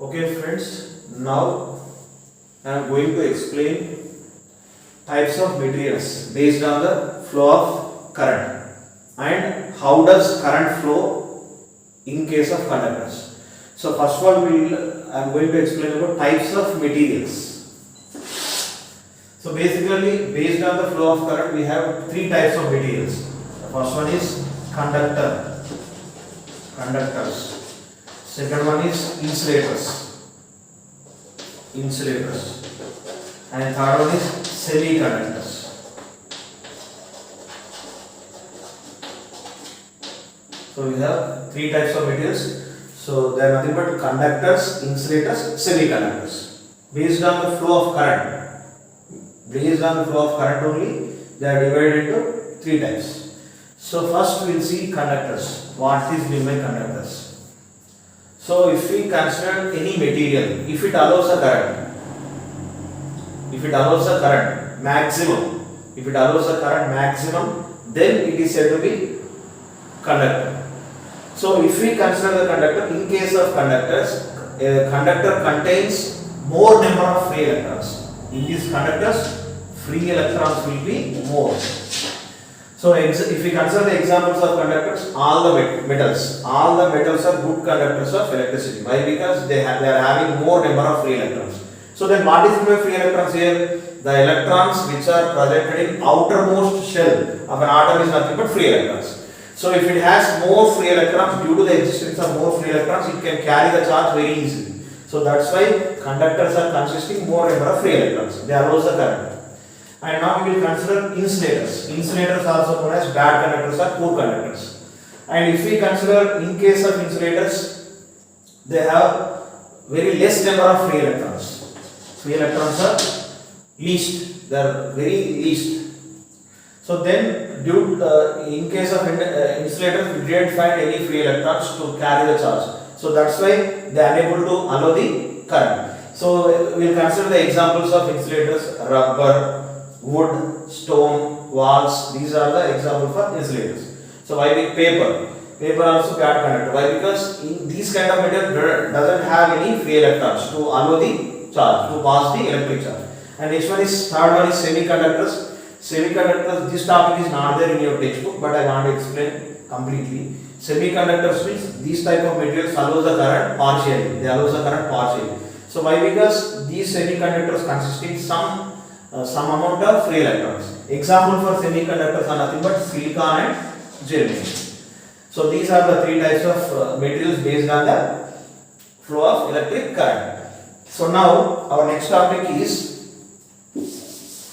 Okay friends, now I am going to explain types of materials based on the flow of current and how does current flow in case of conductors. So first of all I am going to explain about types of materials. So basically based on the flow of current we have three types of materials. The first one is conductors. Second one is insulators, and third one is semiconductors. So we have three types of materials. So they are nothing but conductors, insulators, semiconductors. Based on the flow of current, only they are divided into three types. So first we will see conductors. What is meant by conductors? So if we consider any material, if it allows a current maximum, then it is said to be conductor. So if we consider the conductor, in case of conductors, a conductor contains more number of free electrons. In these conductors, free electrons will be more. So if we consider the examples of conductors, all the metals are good conductors of electricity. Why? Because they are having more number of free electrons. So then what is the free electrons here? The electrons which are presented in outermost shell of an atom is nothing but free electrons. So if it has more free electrons, due to the existence of more free electrons, it can carry the charge very easily. So that's why conductors are consisting more number of free electrons. They allow the current. And now we will consider insulators. Insulators also known as bad conductors or poor conductors. And if we consider in case of insulators, they have very less number of free electrons. Free electrons are least. They are very least. So then, in case of insulators, we didn't find any free electrons to carry the charge. So that's why they are unable to allow the current. So we will consider the examples of insulators: rubber, wood, stone, walls. These are the examples for insulators. So why with paper? Paper also bad conductor. Why? Because in these kind of material doesn't have any free electrons to allow the charge, to pass the electric charge. And next one is, third one is semiconductors. Semiconductors, this topic is not there in your textbook, but I want to explain completely. Semiconductors means these type of materials allows the current partially. So why? Because these semiconductors consisting some amount of free electrons. Example for semiconductors are nothing but silicon and germanium. So these are the three types of materials based on the flow of electric current. So now our next topic is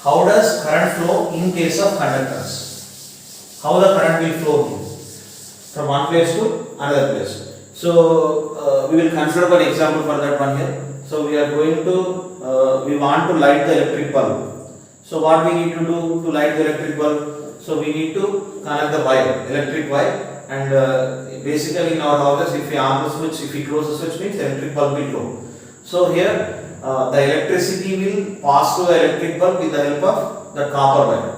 how does current flow in case of conductors. How the current will flow from one place to another place. So we will consider one example for that one here. So we are going to we want to light the electric bulb. So what we need to do to light the electric bulb? So we need to connect the electric wire, and basically in our houses, if we on the switch, if we close the switch, means the electric bulb will glow. So here the electricity will pass to the electric bulb with the help of the copper wire.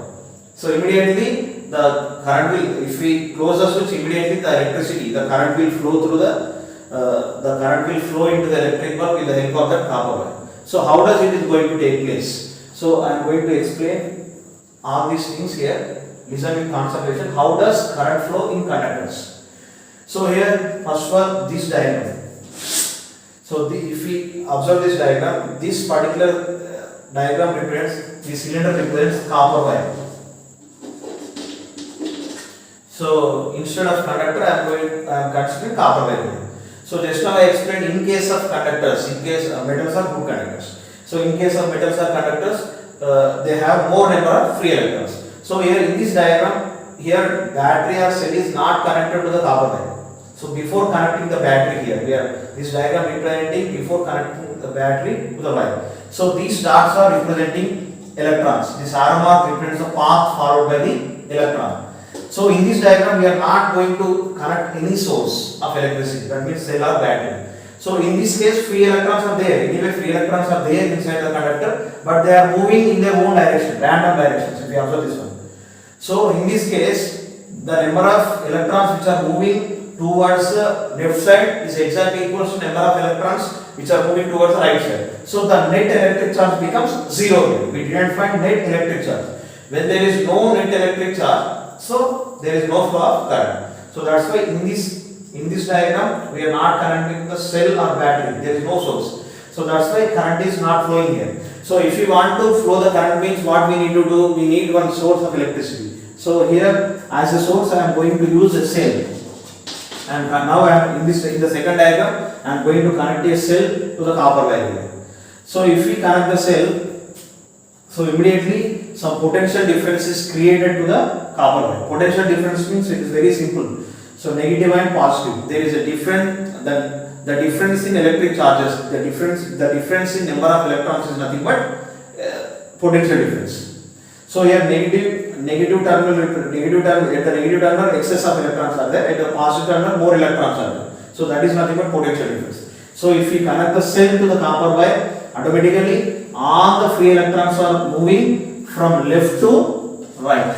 So immediately the current will, if we close the switch, immediately the current will flow through the current will flow into the electric bulb with the help of that copper wire. So how does it is going to take place? So I am going to explain all these things here. Listen with concentration. How does current flow in conductors? So here first of all this diagram. So if we observe this diagram, this particular diagram represents, the cylinder represents copper wire. So instead of conductor, I am considering copper wire. So just now I explained in case of conductors, in case metals are good conductors. So in case of metals are conductors, they have more number of free electrons. So here in this diagram, here battery or cell is not connected to the copper wire. So before connecting the battery here, this diagram representing before connecting the battery to the wire. So these dots are representing electrons. This arrow mark represents the path followed by the electron. So in this diagram, we are not going to connect any source of electricity. That means cell or battery. So in this case, free electrons are there. Anyway, free electrons are there inside the conductor, but they are moving in their own direction, random directions. If you observe this one. So in this case, the number of electrons which are moving towards the left side is exactly equals to number of electrons which are moving towards the right side. So the net electric charge becomes 0 here. We didn't find net electric charge. When there is no net electric charge, so there is no flow of current. So that's why in this diagram we are not connecting the cell or battery. There is no source. So that's why current is not flowing here. So if we want to flow the current means what we need to do? We need one source of electricity. So here as a source I am going to use a cell. And now I am in the second diagram I am going to connect a cell to the copper wire here. So if we connect the cell, so immediately some potential difference is created to the copper wire. Potential difference means it is very simple. So negative and positive. There is a difference. The difference in electric charges. The difference in number of electrons is nothing but potential difference. So here negative terminal at the negative terminal excess of electrons are there. At the positive terminal more electrons are there. So that is nothing but potential difference. So if we connect the cell to the copper wire, automatically all the free electrons are moving from left to right.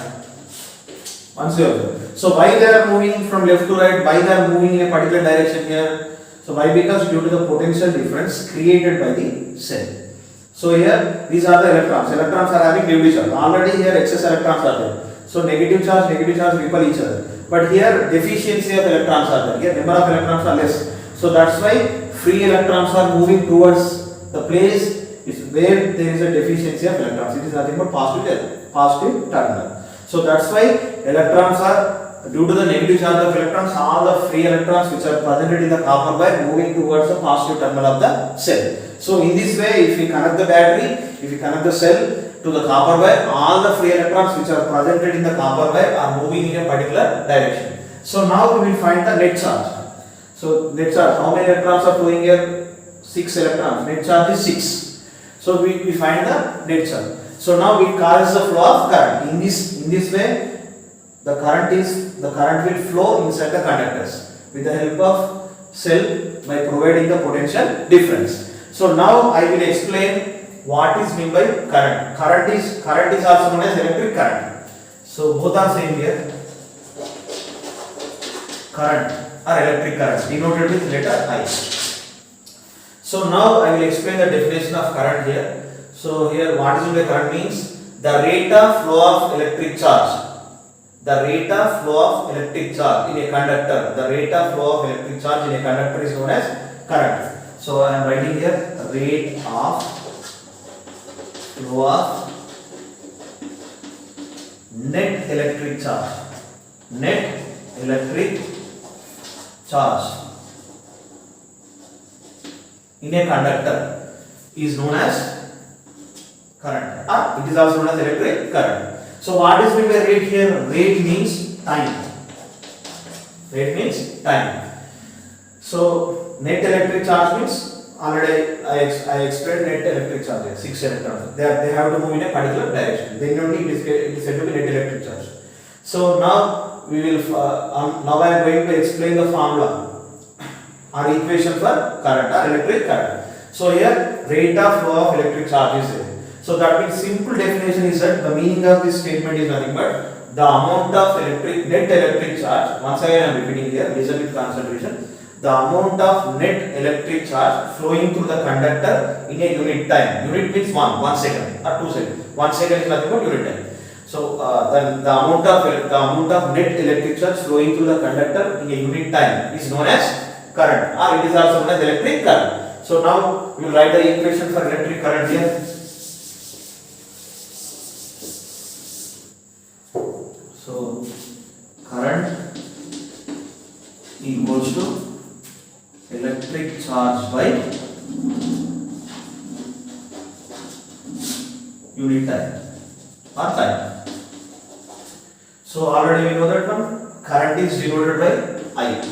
Once you observe. So why they are moving from left to right? Why they are moving in a particular direction here? So why? Because due to the potential difference created by the cell. So here these are the electrons. Electrons are having negative charge. Already here excess electrons are there. So negative charge repel each other. But here deficiency of electrons are there. Here number of electrons are less. So that's why free electrons are moving towards the place where there is a deficiency of electrons. It is nothing but positive terminal. So that's why electrons are, due to the negative charge of electrons, all the free electrons which are presented in the copper wire moving towards the positive terminal of the cell. So in this way, if we connect the battery, if we connect the cell to the copper wire, all the free electrons which are presented in the copper wire are moving in a particular direction. So now we will find the net charge. So net charge, how many electrons are flowing here? 6 electrons. Net charge is 6. So we find the net charge. So now it causes the flow of current. In this way, the current will flow inside the conductors with the help of cell by providing the potential difference. So now I will explain what is meant by current. Current is also known as electric current. So both are same here. Current or electric current denoted with letter I. So now I will explain the definition of current here. So here what is meant by current means the rate of flow of electric charge. The rate of flow of electric charge in a conductor. The rate of flow of electric charge in a conductor is known as current. So I am writing here rate of flow of net electric charge. Net electric charge in a conductor is known as current, or it is also known as electric current. So what is meant by rate here? Rate means time. Rate means time. So net electric charge means already I explained net electric charge here, 6 electrons. They have to move in a particular direction. Then only it is said to be net electric charge. So now we will now I am going to explain the formula or equation for current or electric current. So here rate of flow of electric charge is there. So that means simple definition is that the meaning of this statement is nothing but the amount of net electric charge. Once again I am repeating here, listen with concentration. The amount of net electric charge flowing through the conductor in a unit time. Unit means 1 second or 2 seconds. 1 second is nothing but unit time. So then the amount of net electric charge flowing through the conductor in a unit time is known as current, or it is also known as electric current. So now we will write the equation for electric current here. So current equals to electric charge by unit time or time. So already we know that one current is denoted by I.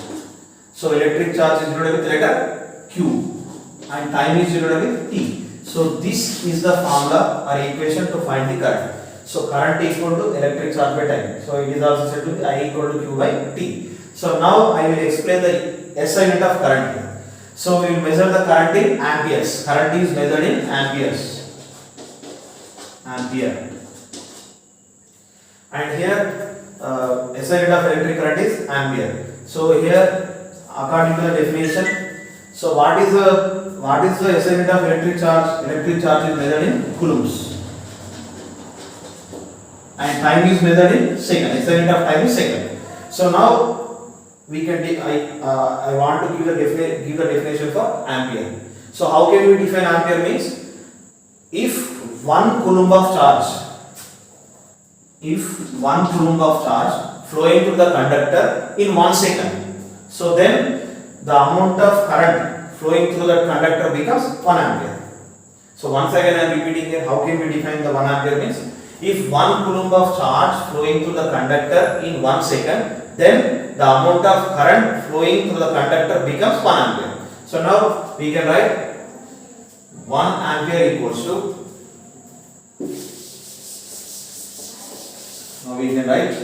So electric charge is denoted with letter Q and time is denoted with T. So this is the formula or equation to find the current. So current equal to electric charge by time. So it is also said to be I equal to Q by T. So now I will explain the SI unit of current here. So we will measure the current in amperes. Current is measured in amperes. Ampere. And here SI unit of electric current is ampere. So here according to the definition. So what is the SI unit of electric charge? Electric charge is measured in coulombs, and time is measured in second. SI unit of time is second. So now we can I want to give the definition for ampere. So how can we define ampere? Means if 1 coulomb of charge flowing through the conductor in 1 second, so then the amount of current flowing through the conductor becomes 1 ampere. So once again I am repeating here, how can we define the 1 ampere? Means if 1 coulomb of charge flowing through the conductor in 1 second, then the amount of current flowing through the conductor becomes 1 ampere. So now we can write 1 ampere equals to, now we can write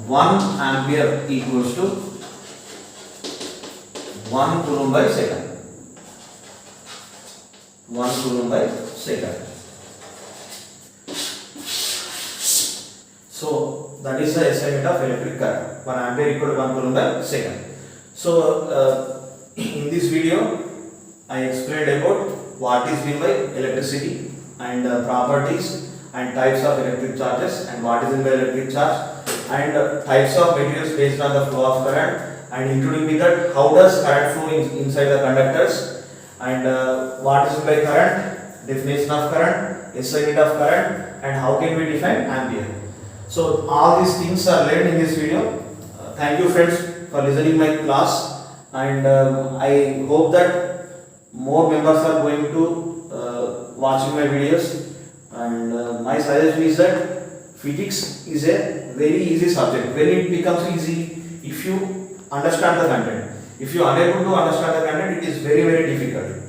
1 ampere equals to 1 coulomb by second. 1 coulomb by second. So that is the SI unit of electric current. 1 ampere equal to 1 coulomb by second. So in this video I explained about what is meant by electricity and properties and types of electric charges, and what is meant by electric charge, and types of materials based on the flow of current, and including with that how does current flow inside the conductors, and what is meant by current, definition of current, SI unit of current, and how can we define ampere. So all these things are learned in this video. Thank you friends for listening my class, and I hope that more members are going to watching my videos, and my suggestion is that physics is a very easy subject. When it becomes easy, if you understand the content. If you are unable to understand the content, it is very, very difficult.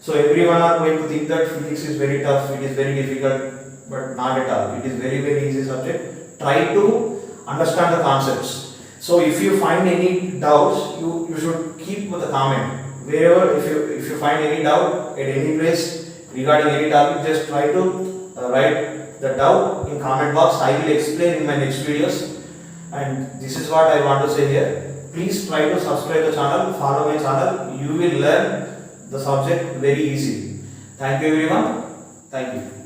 So everyone are going to think that physics is very tough, it is very difficult, but not at all. It is very, very easy subject. Try to understand the concepts. So if you find any doubts, you should keep the comment. Wherever, if you find any doubt at any place regarding any topic, just try to write the doubt in comment box. I will explain in my next videos. And this is what I want to say here. Please try to subscribe the channel, follow my channel. You will learn the subject very easily. Thank you everyone. Thank you.